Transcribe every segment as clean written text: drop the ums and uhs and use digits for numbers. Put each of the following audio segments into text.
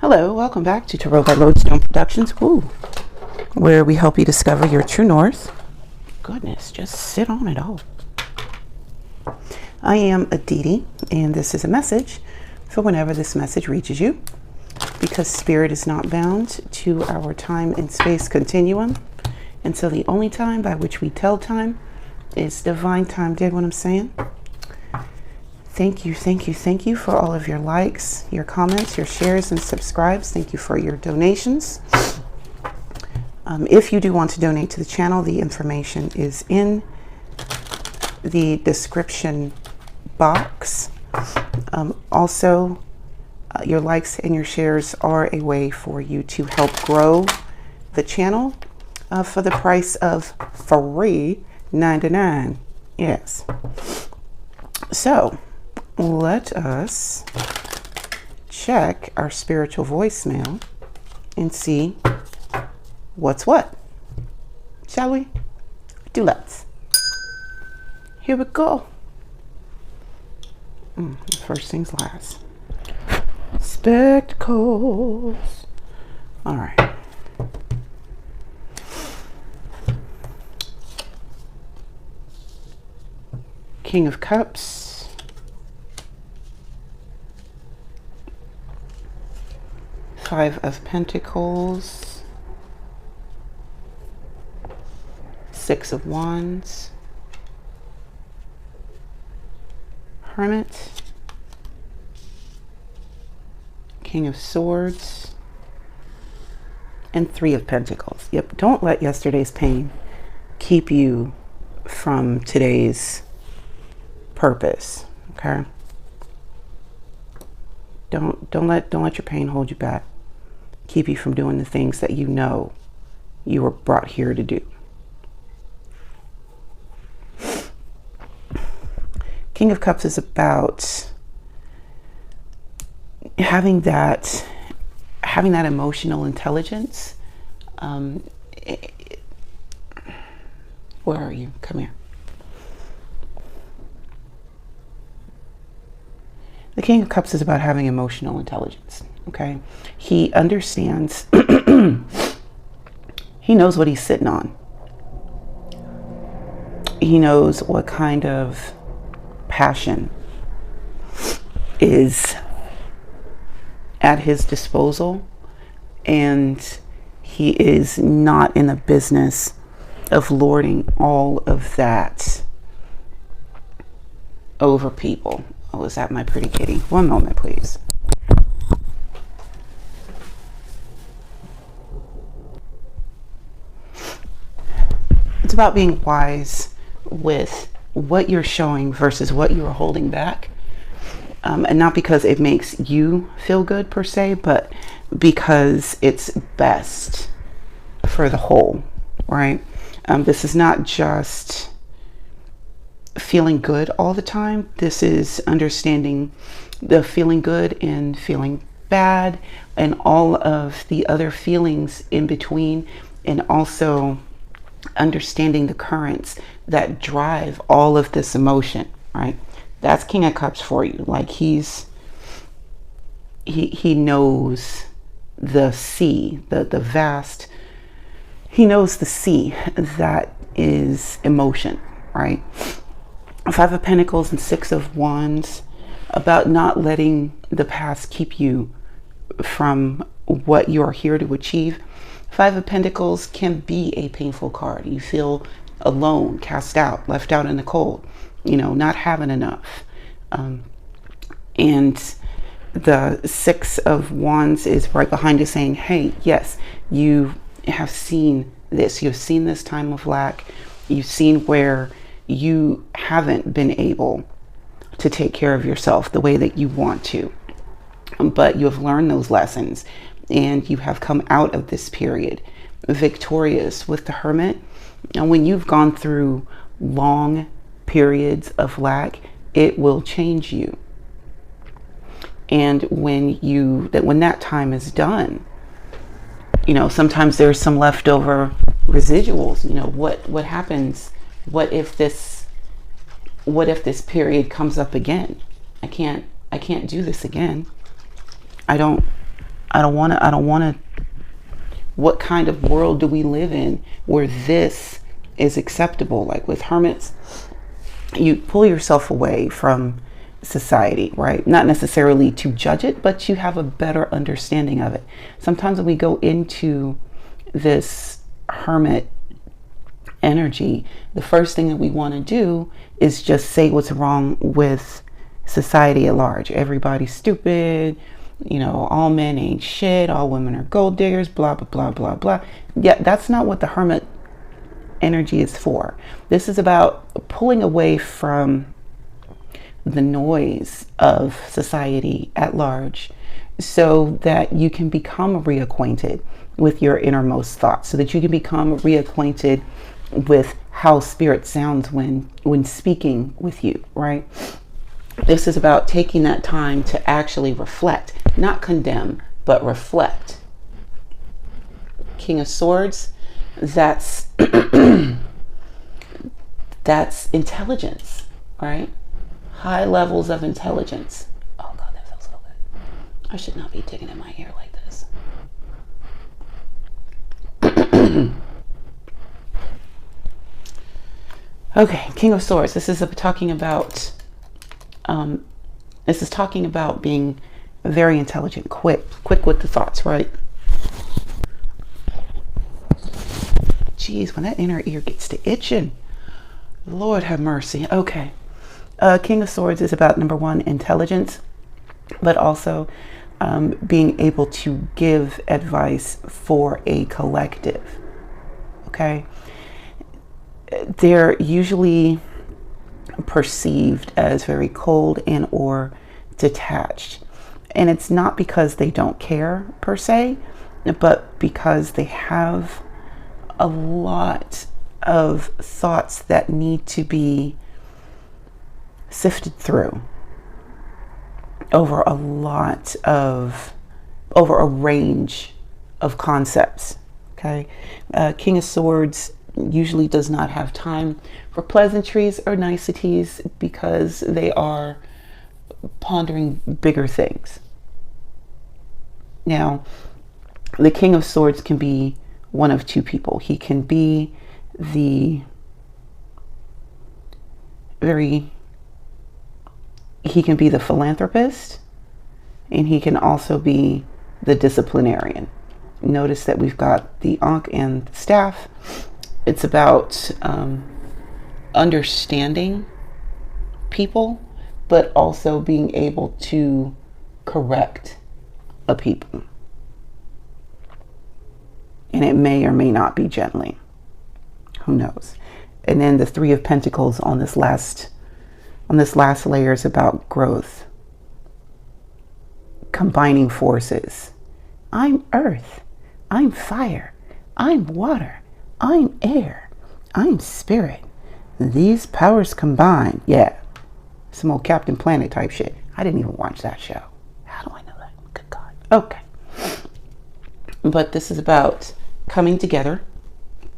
Hello, welcome back to Tarot by Lodestone Productions, where we help you discover your true north. Goodness, just sit on it all. I am Aditi, and this is a message for whenever this message reaches you, because Spirit is not bound to our time and space continuum, and so the only time by which we tell time is divine time. Dig what I'm saying? Thank you for all of your likes, your comments, your shares, and subscribes. Thank you for your donations. If you do want to donate to the channel, the information is in the description box. Also, your likes and your shares are a way for you to help grow the channel for the price of $3.99. Yes. So, let us check our spiritual voicemail and see what's what. Shall we? Let's. Here we go. First things last. Spectacles. All right. King of Cups. Five of Pentacles, Six of Wands, Hermit, King of Swords, and Three of Pentacles. Yep, don't let yesterday's pain keep you from today's purpose, okay? Don't let your pain hold you back. Keep you from doing the things that you know you were brought here to do. King of Cups is about having that emotional intelligence. Where are you? Come here. The King of Cups is about having emotional intelligence. Okay, he understands, he knows what he's sitting on. He knows what kind of passion is at his disposal, and he is not in the business of lording all of that over people. Oh, is that my pretty kitty? One moment, please. It's about being wise with what you're showing versus what you're holding back. And not because it makes you feel good per se, but because it's best for the whole, right? This is not just feeling good all the time. This is understanding the feeling good and feeling bad and all of the other feelings in between, and also understanding the currents that drive all of this emotion, right? That's King of Cups for you. Like he knows the sea, the vast, he knows the sea that is emotion, right? Five of Pentacles and Six of Wands, about not letting the past keep you from what you're here to achieve. Five of Pentacles can be a painful card. You feel alone, cast out, left out in the cold, not having enough. And the Six of Wands is right behind you saying, hey, yes, you have seen this. You've seen this time of lack. You've seen where you haven't been able to take care of yourself the way that you want to. But you have learned those lessons, and you have come out of this period victorious with the Hermit. And when you've gone through long periods of lack, it will change you. And when that time is done, sometimes there's some leftover residuals. What happens? What if this period comes up again? I can't do this again. I don't I don't want to. What kind of world do we live in where this is acceptable? Like with hermits, you pull yourself away from society, right? Not necessarily to judge it, but you have a better understanding of it. Sometimes when we go into this hermit energy, the first thing that we want to do is just say what's wrong with society at large. Everybody's stupid, you know, all men ain't shit, all women are gold diggers, blah, blah, blah, blah, blah. Yeah, that's not what the hermit energy is for. This is about pulling away from the noise of society at large so that you can become reacquainted with your innermost thoughts, so that you can become reacquainted with how spirit sounds when speaking with you, right? This is about taking that time to actually reflect, not condemn, but reflect. King of Swords, that's that's intelligence, right? High levels of intelligence. Oh God, that feels so good. I should not be digging in my ear like this. Okay, King of Swords. This is talking about being very intelligent, quick with the thoughts, right? Jeez, when that inner ear gets to itching, Lord have mercy. Okay. King of Swords is about, number one, intelligence, but also being able to give advice for a collective. Okay. They're usually perceived as very cold and or detached. And it's not because they don't care per se, but because they have a lot of thoughts that need to be sifted through over a range of concepts. Okay. King of Swords usually does not have time for pleasantries or niceties because they are pondering bigger things. Now, the King of Swords can be one of two people. He can be the philanthropist, and he can also be the disciplinarian. Notice that we've got the Ankh and the staff. It's about understanding people, but also being able to correct a people. And it may or may not be gently. Who knows? And then the Three of Pentacles on this last layer is about growth. Combining forces. I'm earth. I'm fire. I'm water. I'm air. I'm spirit. These powers combined. Yeah. Some old Captain Planet type shit. I didn't even watch that show. How do I know that? Good God. Okay. But this is about coming together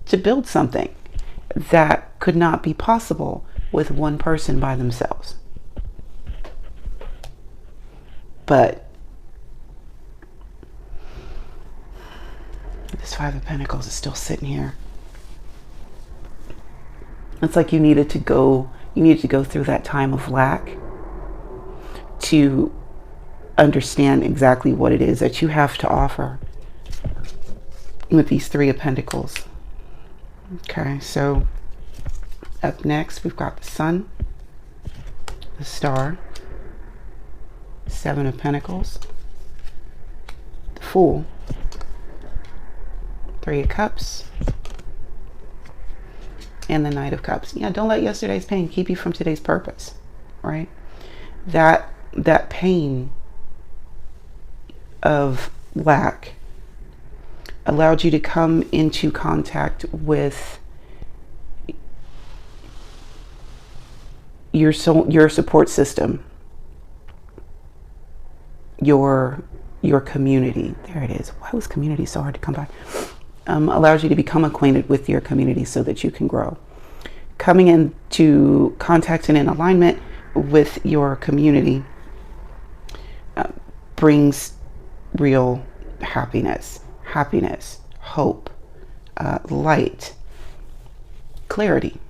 to build something that could not be possible with one person by themselves. But this Five of Pentacles is still sitting here. It's like you needed to go through that time of lack to understand exactly what it is that you have to offer with these Three of Pentacles. Okay, so up next we've got the Sun, the Star, Seven of Pentacles, the Fool, Three of Cups, and the Knight of Cups. Yeah, don't let yesterday's pain keep you from today's purpose, right? That pain of lack allowed you to come into contact with your support system, your community. There it is. Why was community so hard to come by? Allows you to become acquainted with your community so that you can grow. Coming into contact and in alignment with your community brings real happiness, hope, light, clarity.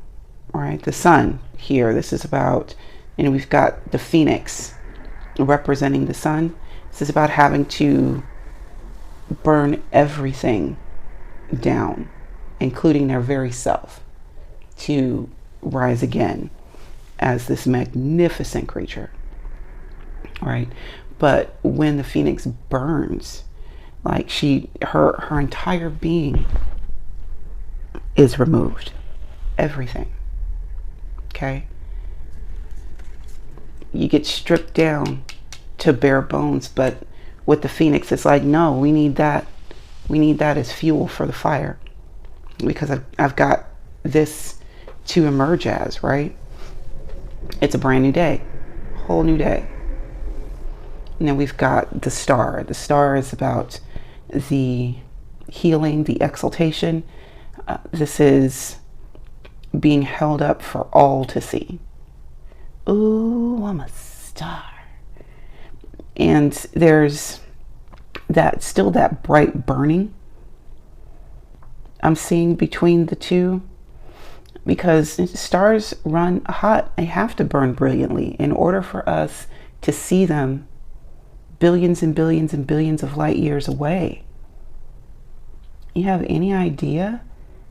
All right, the sun here, this is about, we've got the phoenix representing the sun. This is about having to burn everything down, including their very self, to rise again as this magnificent creature. All right, but when the phoenix burns, like her entire being is removed, everything. Okay, you get stripped down to bare bones, but with the phoenix, it's like, no, we need that as fuel for the fire, because I've got this to emerge as, right? It's a brand new day, whole new day. And then we've got the star. The star is about the healing, the exaltation. This is being held up for all to see. Ooh, I'm a star. And there's that bright burning I'm seeing between the two, because stars run hot. They have to burn brilliantly in order for us to see them billions and billions and billions of light years away. You have any idea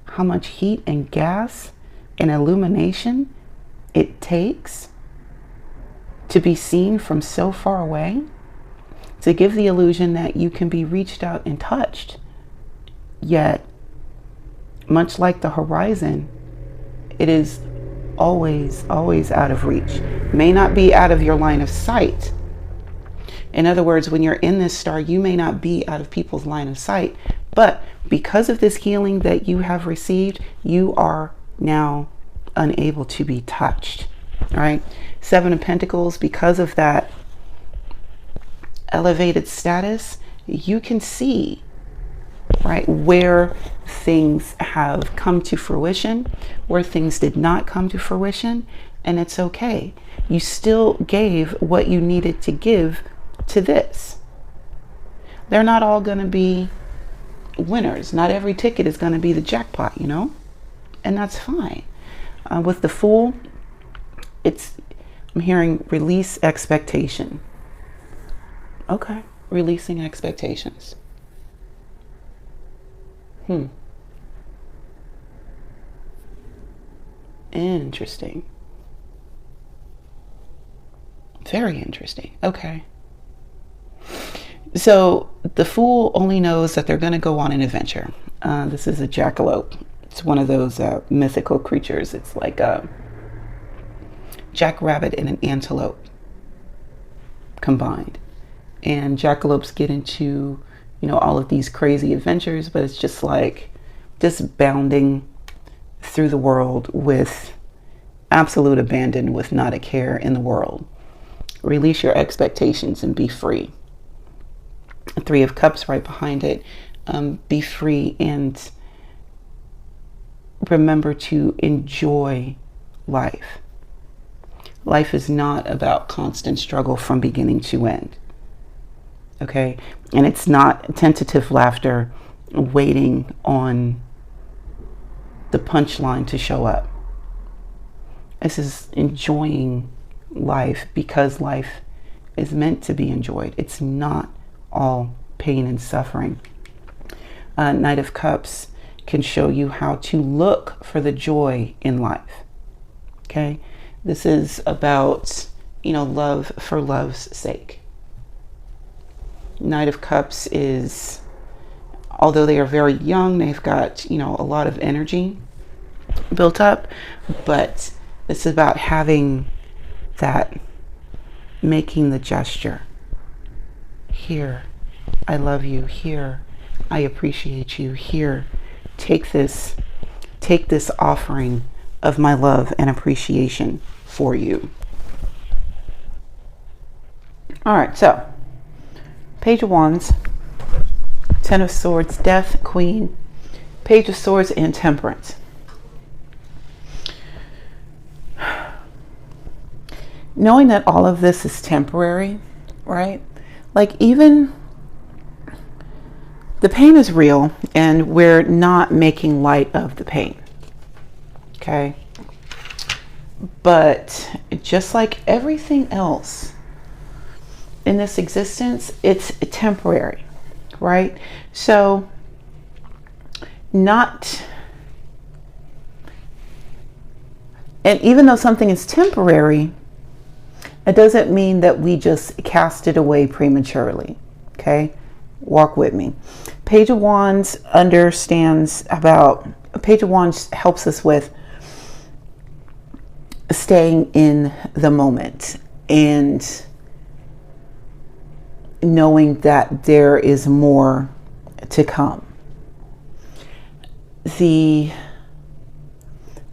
how much heat and gas and illumination it takes to be seen from so far away, to give the illusion that you can be reached out and touched? Yet, much like the horizon, it is always out of reach. May not be out of your line of sight. In other words, when you're in this star, you may not be out of people's line of sight, but because of this healing that you have received, you are now unable to be touched. All right, Seven of Pentacles, because of that elevated status, you can see, right, where things have come to fruition, where things did not come to fruition, and it's okay. You still gave what you needed to give to this. They're not all going to be winners. Not every ticket is going to be the jackpot, and that's fine. With the Fool, I'm hearing release expectation. Okay, releasing expectations. Interesting. Very interesting. Okay. So the Fool only knows that they're going to go on an adventure. This is a jackalope. It's one of those mythical creatures. It's like a jackrabbit and an antelope combined. And jackalopes get into, all of these crazy adventures, but it's just like just bounding through the world with absolute abandon, with not a care in the world. Release your expectations and be free. Three of Cups right behind it. Be free and remember to enjoy life. Life is not about constant struggle from beginning to end. Okay? And it's not tentative laughter waiting on the punchline to show up. This is enjoying life because life is meant to be enjoyed. It's not all pain and suffering. Knight of Cups can show you how to look for the joy in life. Okay? This is about, love for love's sake. Knight of Cups is, although they are very young, they've got, a lot of energy built up, but this is about having that, making the gesture. Here, I love you. Here, I appreciate you. Here, take this offering of my love and appreciation for you. All right, so Page of Wands, Ten of Swords, Death, Queen, Page of Swords, and Temperance. Knowing that all of this is temporary, right? Like even The pain is real, and we're not making light of the pain. Okay? But just like everything else in this existence, it's temporary, right? So, and even though something is temporary, it doesn't mean that we just cast it away prematurely. Okay? Walk with me. Page of Wands Page of Wands helps us with staying in the moment and knowing that there is more to come. The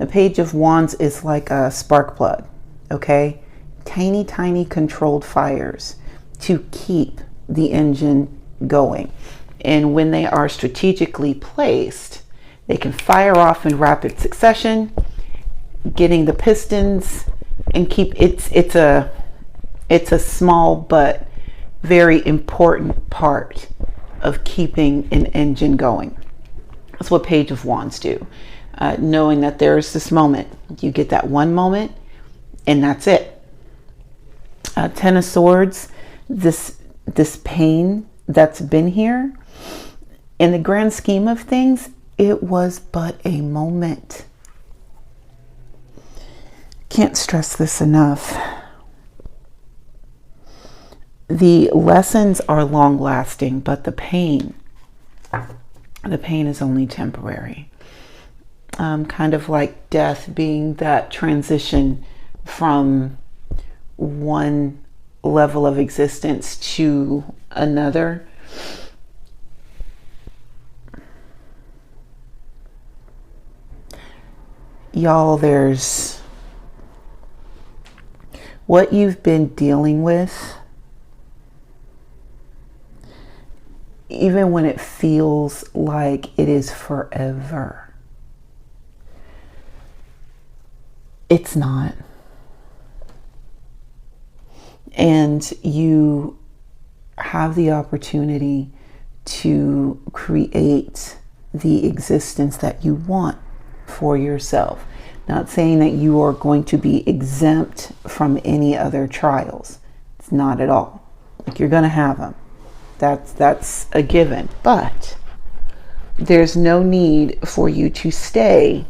Page of Wands is like a spark plug, okay? Tiny, tiny controlled fires to keep the engine going. And when they are strategically placed, they can fire off in rapid succession, getting the pistons and keep it's a small but very important part of keeping an engine going. That's what Page of Wands do. Knowing that there's this moment, you get that one moment, and that's it. Ten of Swords, this pain that's been here, in the grand scheme of things, it was but a moment. Can't stress this enough. The lessons are long lasting, but the pain is only temporary. Kind of like death being that transition from one level of existence to another. Y'all, there's what you've been dealing with, even when it feels like it is forever. It's not. And you have the opportunity to create the existence that you want for yourself. Not saying that you are going to be exempt from any other trials. It's not at all. Like, you're going to have them. That's a given. But there's no need for you to stay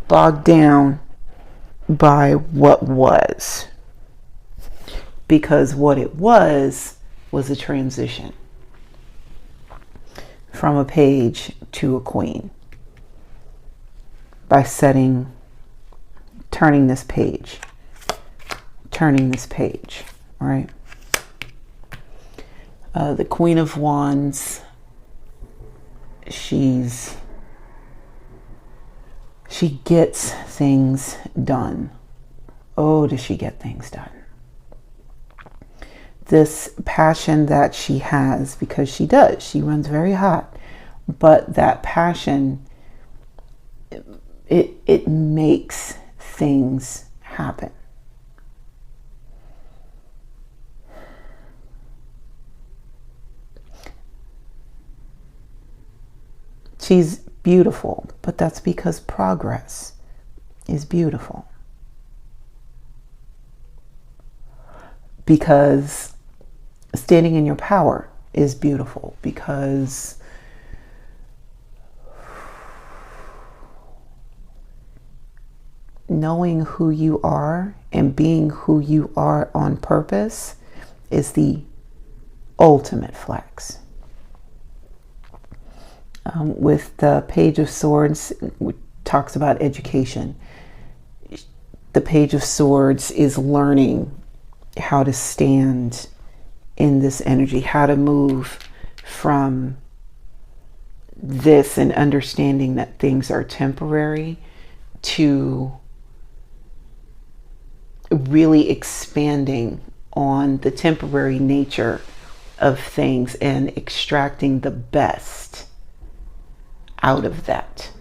bogged down by what was. Because what it was a transition from a page to a queen. By turning this page, right? The Queen of Wands, she gets things done. Oh, does she get things done? This passion that she has, because she does, she runs very hot, but that passion, it makes things happen. She's beautiful, but that's because progress is beautiful. Because standing in your power is beautiful. Because knowing who you are and being who you are on purpose is the ultimate flex. With the Page of Swords, which talks about education. The Page of Swords is learning how to stand in this energy, how to move from this and understanding that things are temporary to really expanding on the temporary nature of things and extracting the best out of that.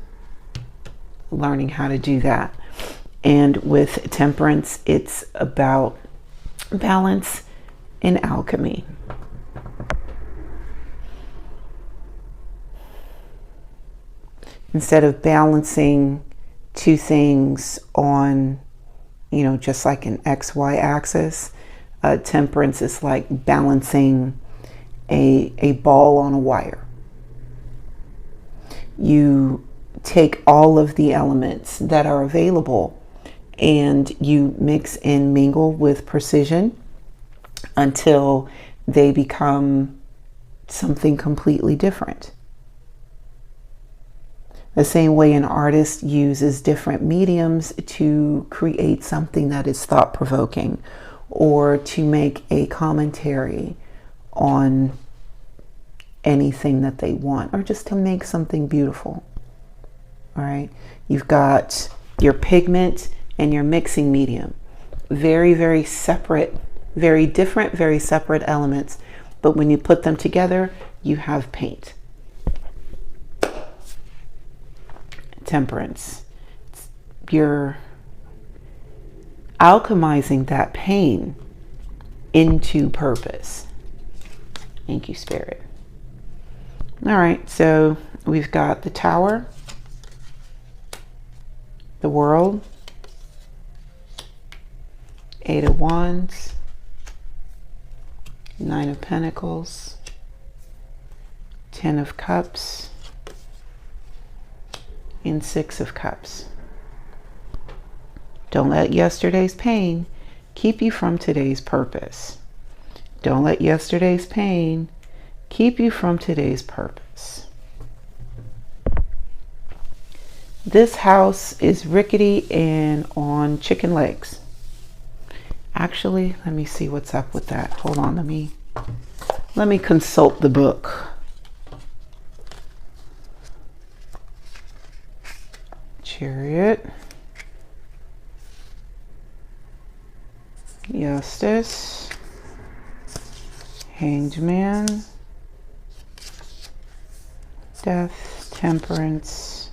Learning how to do that. And with Temperance, it's about balance and alchemy. Instead of balancing two things on, just like an XY axis, temperance is like balancing a ball on a wire. You take all of the elements that are available and you mix and mingle with precision until they become something completely different. The same way an artist uses different mediums to create something that is thought-provoking or to make a commentary on anything that they want, or just to make something beautiful. All right, you've got your pigment and your mixing medium. Very, very separate, very different, very separate elements. But when you put them together, you have paint. Temperance. You're alchemizing that pain into purpose. Thank you, Spirit. All right, so we've got the Tower, the World, Eight of Wands, Nine of Pentacles, Ten of Cups, and Six of Cups. Don't let yesterday's pain keep you from today's purpose. Don't let yesterday's pain keep you from today's purpose. This house is rickety and on chicken legs. Actually, let me see what's up with that. Hold on, let me consult the book. Chariot, Justice, Hanged Man, Death, Temperance,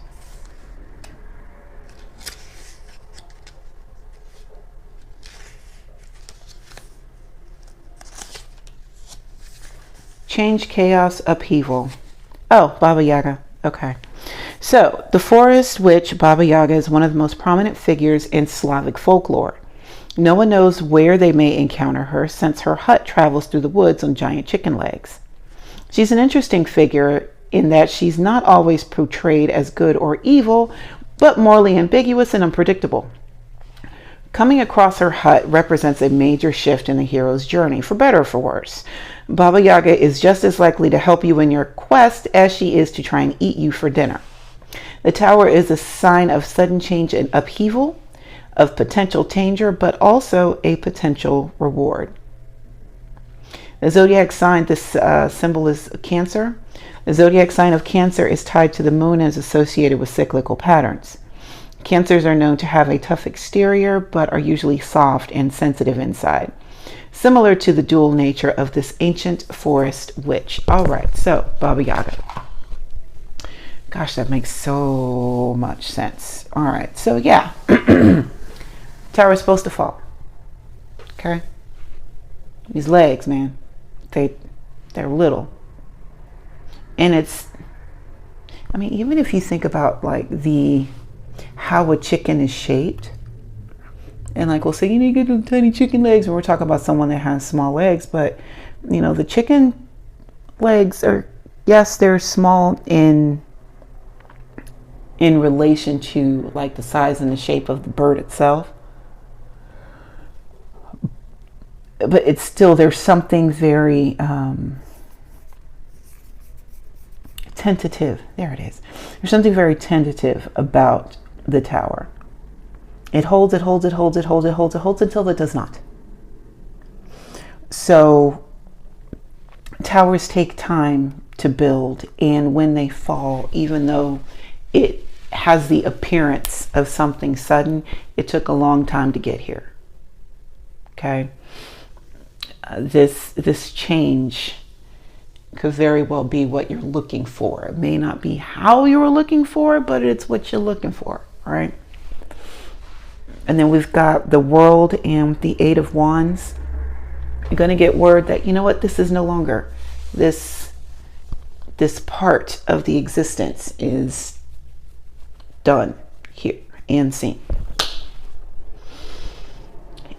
Change, Chaos, Upheaval. Oh, Baba Yaga. Okay. So, the forest witch Baba Yaga is one of the most prominent figures in Slavic folklore. No one knows where they may encounter her, since her hut travels through the woods on giant chicken legs. She's an interesting figure in that she's not always portrayed as good or evil, but morally ambiguous and unpredictable. Coming across her hut represents a major shift in the hero's journey, for better or for worse. Baba Yaga is just as likely to help you in your quest as she is to try and eat you for dinner. The Tower is a sign of sudden change and upheaval, of potential danger, but also a potential reward. The zodiac sign, this symbol is Cancer. The zodiac sign of Cancer is tied to the moon and is associated with cyclical patterns. Cancers are known to have a tough exterior, but are usually soft and sensitive inside, similar to the dual nature of this ancient forest witch. All right, so Baba Yaga. Gosh, that makes so much sense. All right, so yeah, Tower is supposed to fall. Okay, these legs, man, they're little, and it's. I mean, even if you think about like how a chicken is shaped, and like we'll say you need to get the tiny chicken legs when we're talking about someone that has small legs, but the chicken legs are, yes, they're small in relation to like the size and the shape of the bird itself, but it's still, there's something very tentative. There it is. There's something very tentative about the Tower. It holds until it does not. So towers take time to build, and when they fall, even though it has the appearance of something sudden, it took a long time to get here. Okay, this change could very well be what you're looking for. It may not be how you were looking for, but it's what you're looking for. All right. And then we've got the World and the Eight of Wands. You're going to get word that, you know what, this is no longer this part of the existence is Done. Here and seen.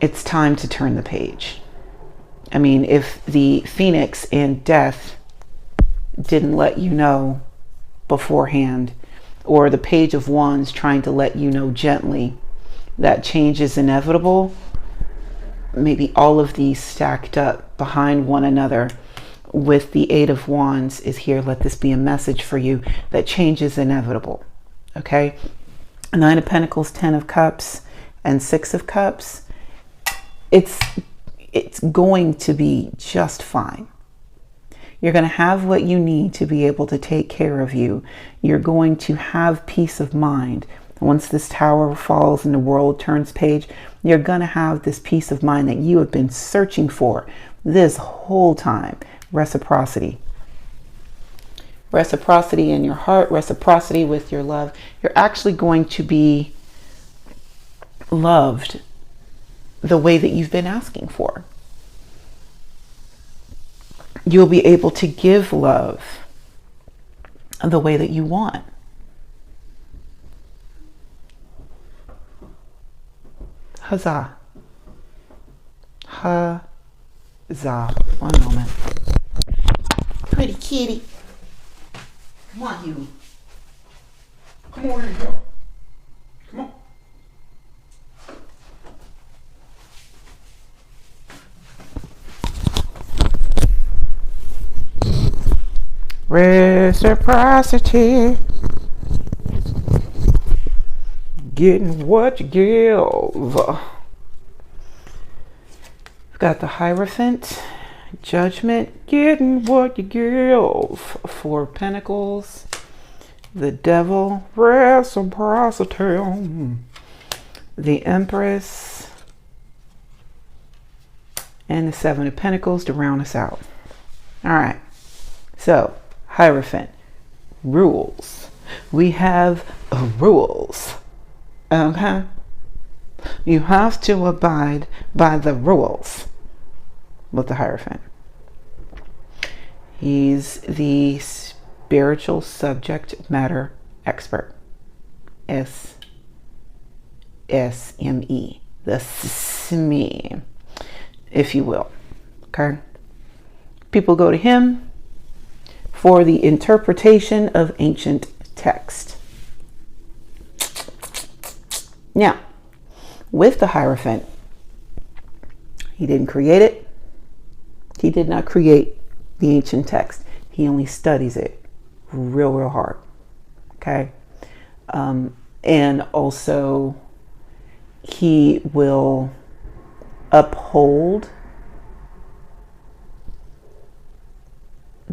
It's time to turn the page. I mean, if the Phoenix and Death didn't let you know beforehand, or the Page of Wands trying to let you know gently that change is inevitable, maybe all of these stacked up behind one another with the Eight of Wands is here. Let this be a message for you that change is inevitable. Okay? Nine of Pentacles, 10 of Cups, and 6 of Cups. It's going to be just fine. You're going to have what you need to be able to take care of you. You're going to have peace of mind. Once this tower falls and the world turns page, you're going to have this peace of mind that you have been searching for this whole time. Reciprocity. Reciprocity in your heart, reciprocity with your love. You're actually going to be loved the way that you've been asking for. You'll be able to give love the way that you want. Huzzah. Huzzah. One moment. Pretty kitty. Come on, you. Come on, here you go. Come on. Reciprocity. Getting what you give. We've got the Hierophant, Judgment, getting what you give. 4 of Pentacles, the Devil, reciprocity, the Empress, and the 7 of Pentacles to round us out. All right, so Hierophant, rules. We have rules. Okay? You have to abide by the rules with the Hierophant. He's the spiritual subject matter expert. SME. The SME, if you will. Okay? People go to him for the interpretation of ancient text. Now, with the Hierophant, he didn't create it. He did not create the ancient text. He only studies it real hard. Okay? And also, he will uphold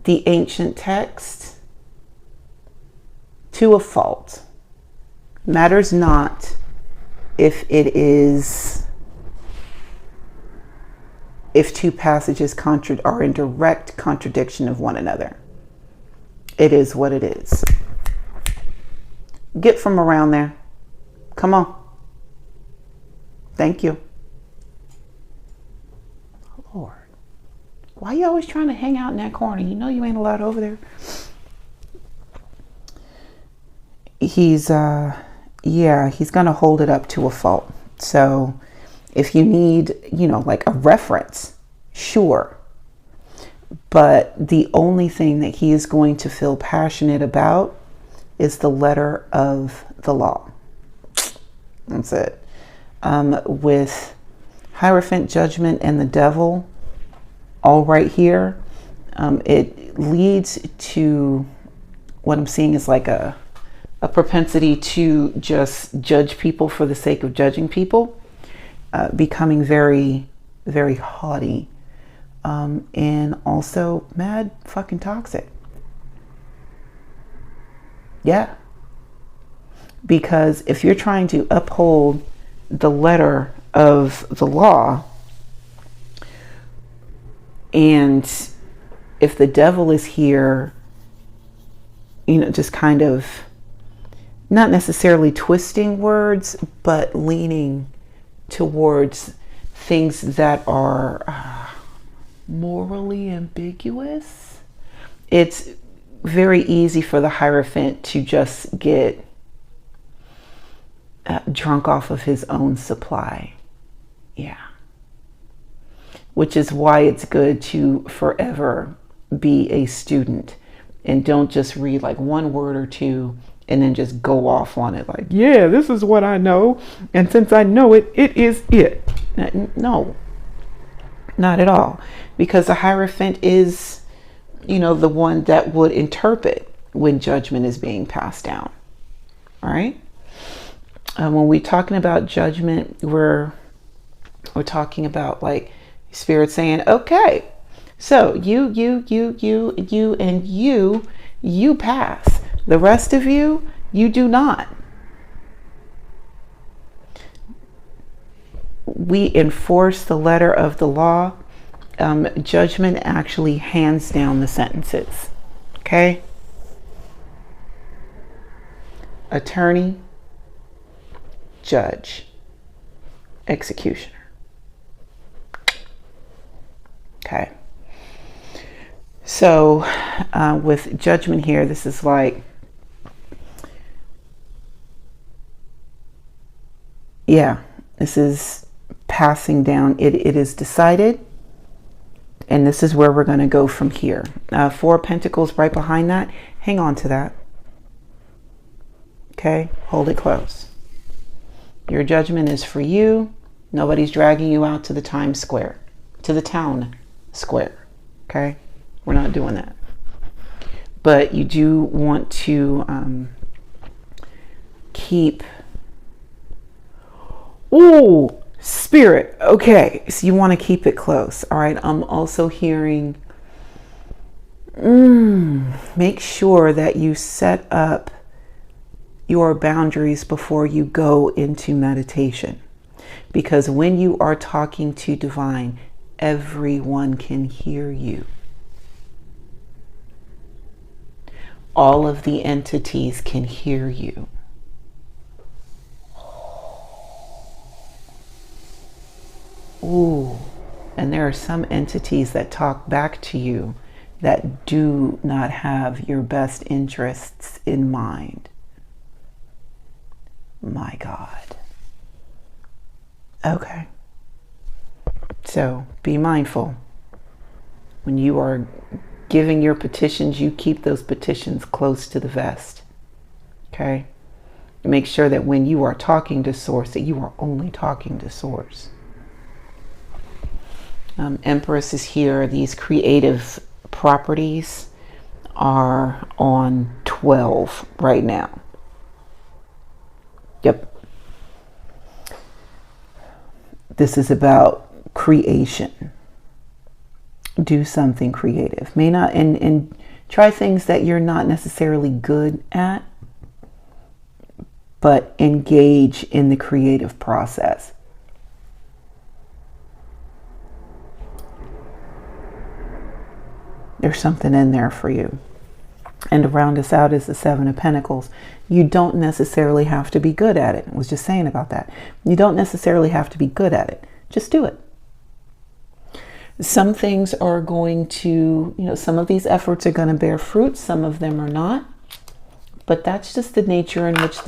the ancient text to a fault. Matters not if two passages are in direct contradiction of one another. It is what it is. Get from around there. Come on. Thank you. Lord. Why are you always trying to hang out in that corner? You know you ain't allowed over there. He's going to hold it up to a fault. So if you need, like a reference, sure. But the only thing that he is going to feel passionate about is the letter of the law. That's it. With Hierophant, Judgment, and the Devil, all right here, it leads to what I'm seeing is like a propensity to just judge people for the sake of judging people, becoming very, very haughty, and also mad fucking toxic. Yeah. Because if you're trying to uphold the letter of the law, and if the devil is here, just kind of not necessarily twisting words, but leaning towards things that are morally ambiguous, it's very easy for the Hierophant to just get drunk off of his own supply. Yeah. Which is why it's good to forever be a student and don't just read like one word or two and then just go off on it like, yeah, this is what I know. And since I know it, it is it. No, not at all. Because the Hierophant is, the one that would interpret when judgment is being passed down. All right. When we're talking about judgment, we're talking about like Spirit saying, okay, so you, and you pass. The rest of you do not. We enforce the letter of the law. Judgment actually hands down the sentences. Okay? Attorney, judge, executioner. Okay. So with judgment here, this is like, this is passing down. It is decided. And this is where we're going to go from here. 4 of Pentacles right behind that. Hang on to that. Okay, hold it close. Your judgment is for you. Nobody's dragging you out to the Times Square, to the town square. Okay, we're not doing that. But you do want to keep. Ooh, Spirit. Okay, so you want to keep it close. All right, I'm also hearing. Make sure that you set up your boundaries before you go into meditation, because when you are talking to divine, everyone can hear you. All of the entities can hear you. Ooh, and there are some entities that talk back to you that do not have your best interests in mind. My God. Okay. So be mindful. When you are giving your petitions, you keep those petitions close to the vest. Okay? Make sure that when you are talking to Source, that you are only talking to Source. Empress is here. These creative properties are on 12 right now. Yep. This is about creation. Do something creative. May not, and try things that you're not necessarily good at, but engage in the creative process. There's something in there for you. And to round us out is the 7 of Pentacles. You don't necessarily have to be good at it. I was just saying about that. You don't necessarily have to be good at it. Just do it. Some things are going to, some of these efforts are going to bear fruit. Some of them are not. But that's just the nature in which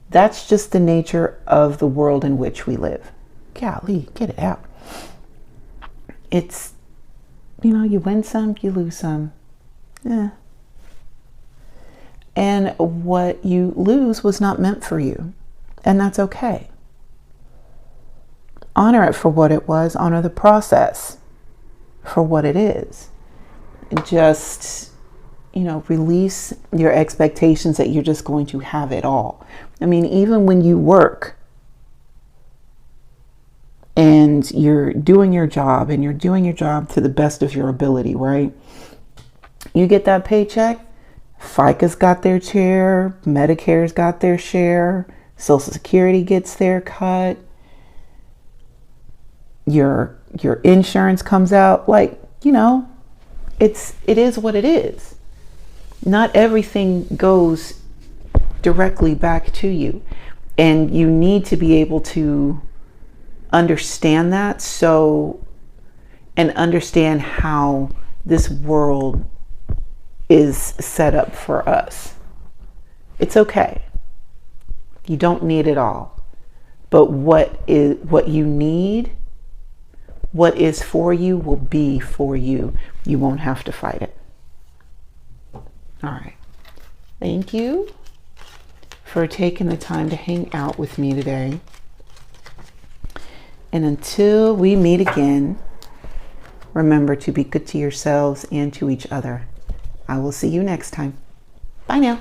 that's just the nature of the world in which we live. Golly, get it out. It's, you win some, you lose some. Yeah. And what you lose was not meant for you. And that's okay. Honor it for what it was. Honor the process for what it is. Just, release your expectations that you're just going to have it all. I mean, even when you work and you're doing your job and you're doing your job to the best of your ability, right? You get that paycheck, FICA's got their share, Medicare's got their share, Social Security gets their cut, your insurance comes out, like, it is what it is. Not everything goes directly back to you. And you need to be able to understand that, and understand how this world is set up for us. It's okay. You don't need it all. But what you need, what is for you will be for you. You won't have to fight it. All right. Thank you for taking the time to hang out with me today. And until we meet again, remember to be good to yourselves and to each other. I will see you next time. Bye now.